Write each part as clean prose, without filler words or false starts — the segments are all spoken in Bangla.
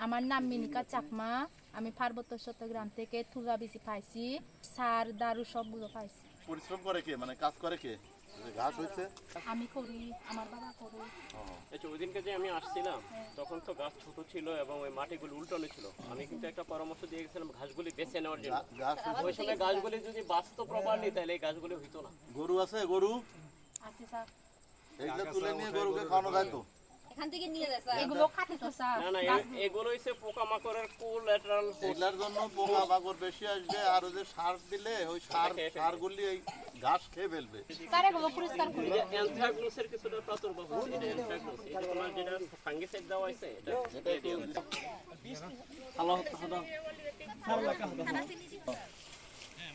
আমার নাম মিনিকা চাকমা। আমি পার্বত্য চট্টগ্রাম থেকে তুলা বেশি পাইছি, সার দারু সবগুলো পাইছি। পরিশ্রম করে কে, মানে কাজ করে কে? ঘাস হয়েছে আমি করি, আমার বাবা করে। আচ্ছা, ওই দিনকে যে আমি আসছিলাম তখন তো গাছ ছোট ছিল এবং ওই মাটিগুলো উল্টানো ছিল। আমি কিন্তু একটা পরামর্শ দিয়ে গেছিলাম ঘাসগুলি বেছে নেওয়ার জন্য। ঘাস হয়েছে। ওই সময় গাছগুলি যদি বাঁচতো প্রপারলি তাহলে এই গাছগুলি হইতো না। গরু আছে? গরু আছে স্যার, এগুলো তুলে নিয়ে গরুকে খাওয়ানো যায় তো? এখান থেকে নিয়ে যায় স্যার। এগুলো খাতে তো স্যার। না না, এগুলো হচ্ছে পোকামাকড়ের কোলাটেরাল। এগুলার জন্য পোকা মাকড় বেশি আসবে, আর ওই যে সার দিলে ওই সারগুলি এই ঘাস খেয়ে ফেলবে। স্যার এগুলো পরিষ্কার করি। অ্যানথ্রাকনোসের কিছুটা প্রাদুর্ভাব হচ্ছে। এটা অ্যানথ্রাকনোস, এটা তোমার যেটা ফাঙ্গিসাইড দেওয়া আছে এটা দিয়ে দিও।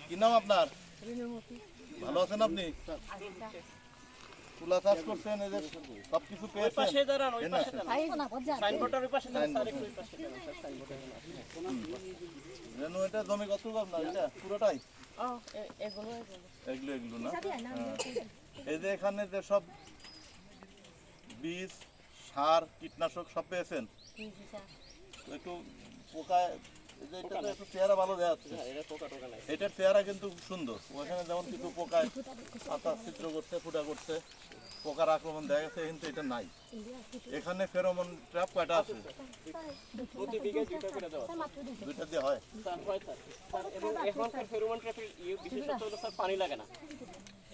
কি নাম আপনার? ভালো আছেন আপনি? তুলা চাষ করছেন, এই যে সবকিছু ওই পেয়েছেন? পাশে দাঁড়ান, ওই পাশে দাঁড়ান। সাইনবোর্ড সাইনবোর্ডের ওই পাশে দাঁড়ান, স্যার একটু ওই পাশে দাঁড়ান, স্যার সাইনবোর্ডের রেনু, এটা জমি কত আপনার? এটা পুরোটাই এগুলো এগুলো না? এই যে এখানে যে সব বীজ, সার, কীটনাশক সব পেয়েছেন? তো একটু পোকা, এই যে এটা তো একটু চেহারা ভালো দেখা যাচ্ছে, এটা পোকা টোকা নাই। এটার চেহারা কিন্তু খুব সুন্দর। ওখানে যেমন কিছু পোকায় পাতা চিত্র করছে, ফুটা করছে, পোকার আক্রমণ দেখা গেছে, কিন্তু এটা নাই। এখানে ফেরোমন ট্র্যাপ কয়টা আছে? প্রতি বিঘায় 2টা করে দেওয়া। দুইটা দিয়ে হয়? স্যার হয় স্যার। স্যার এবং এখনকার ফেরোমন ট্র্যাপের বিশেষত হলো স্যার পানি লাগে না,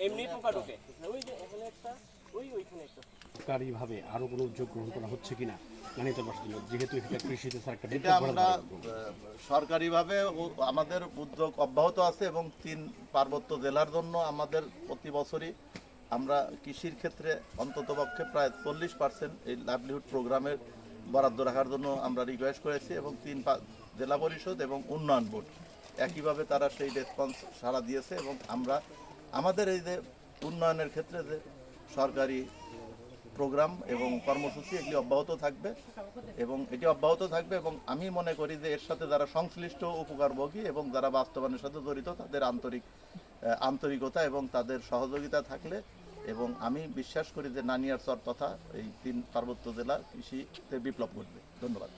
এমনি পোকা ঢোকে। ওই যে এখানে একটা, ওইখানে একটা। সরকারিভাবে আরো কোনো উদ্যোগ গ্রহণ করা হচ্ছে কিনা নানিতে বসার জন্য, যেহেতু এটা কৃষিতে স্যার একটা এটা আমরা সরকারিভাবে আমাদের উদ্যোগ অব্যাহত আছে, এবং 3 পার্বত্য জেলার জন্য আমাদের প্রতি বছরই আমরা কৃষির ক্ষেত্রে অন্ততপক্ষে প্রায় 40% এই লাইভলিহুড প্রোগ্রামের বরাদ্দ রাখার জন্য আমরা রিকোয়েস্ট করেছি, এবং 3 জেলা পরিষদ এবং উন্নয়ন বোর্ড একইভাবে তারা সেই রেসপন্স সাড়া দিয়েছে। এবং আমরা আমাদের এই যে উন্নয়নের ক্ষেত্রে যে সরকারি প্রোগ্রাম এবং কর্মসূচি এগুলি অব্যাহত থাকবে, এবং এটি অব্যাহত থাকবে। এবং আমি মনে করি যে এর সাথে যারা সংশ্লিষ্ট উপকারভোগী এবং যারা বাস্তবায়নের সাথে জড়িত, তাদের আন্তরিকতা এবং তাদের সহযোগিতা থাকলে, এবং আমি বিশ্বাস করি যে নানিয়ারচর তথা এই 3 পার্বত্য জেলা কৃষিতে বিপ্লব ঘটবে। ধন্যবাদ।